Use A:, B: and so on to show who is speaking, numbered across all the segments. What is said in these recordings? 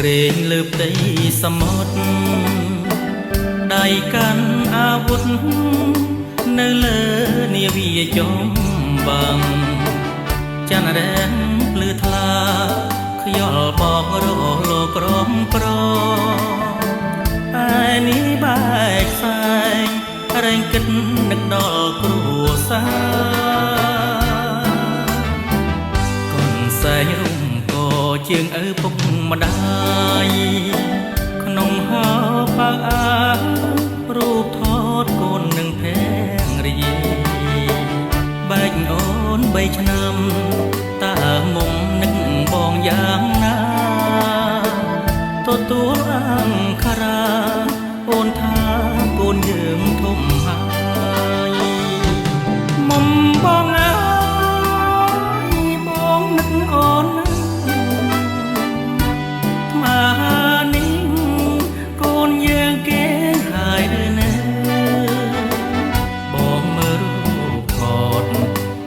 A: រែងលើផ្ទៃសមុទ្រដៃកាន់អាវុធនៅលើនាវាចំបាំងចន្ទរែងភ្លឺថ្លាខ្យល់បោករលោក្រំក្រឯនេះបែកផ្សែងរែងគិតនឹកដល់គ្រួសារកូនសែងរុំក៏ជាងឪពុកម្ដាយក្នុងហោប៉ៅអារូបថតកូននឹងភេងរីបែកអូន3ឆ្នាំតើមុំនឹកបងយ៉ាងណាទទួលអង្គរាអូនថាកូនយើងធំហើយមុំបងអើយបងនឹកអូនថ្មនេះកូនយើងគេហើយឬនៅបងមើលរូបថត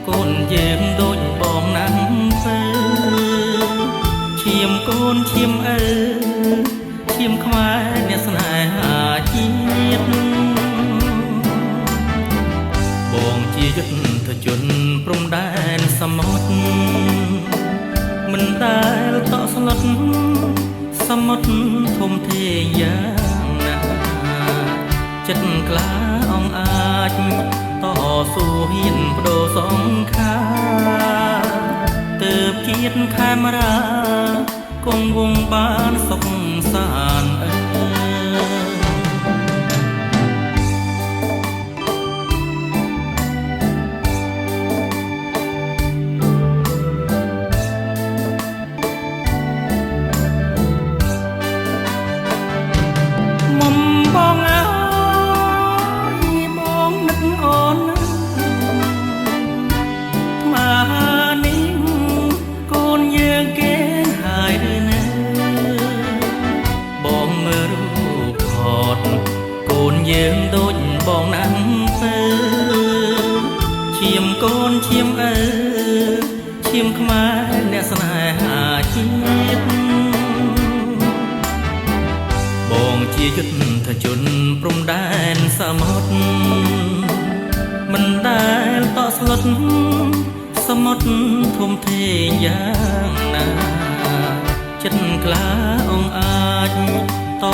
A: កូនយើងដូចបងណាស់ទៅឈាមកូនឈាមឪឈាមខ្មែរអ្នកស្នេហាជាតិបងជាយុទ្ធជនព្រំដែនសមុទ្រមិនដែលតក់ស្លុតសមុទ្រធំធេងយ៉ាងណាចិត្តក្លាអង្អាចតស៊ូហ៊ានបដូរសងខាទើបជាតិខេមរាគង់វងបានសុខសាន្តមុំបងអើយបងនឹកអូនថ្មនេះកូនយើងគេហើយឬនៅបងមើលរូបថតកូនយើងដូចបងណាស់ទៅឈាមកូនឈាមឪឈាមខ្មែរអ្នកស្នេហាជាតិបងជាយុទ្ធជនព្រំដែនសមុទ្រមិនដែលតក់ស្លុតសមុទ្រធំធេងយ៉ាងណាចិត្តក្លាអង្អាចត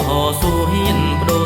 A: ស៊ូហ៊ានបដូរ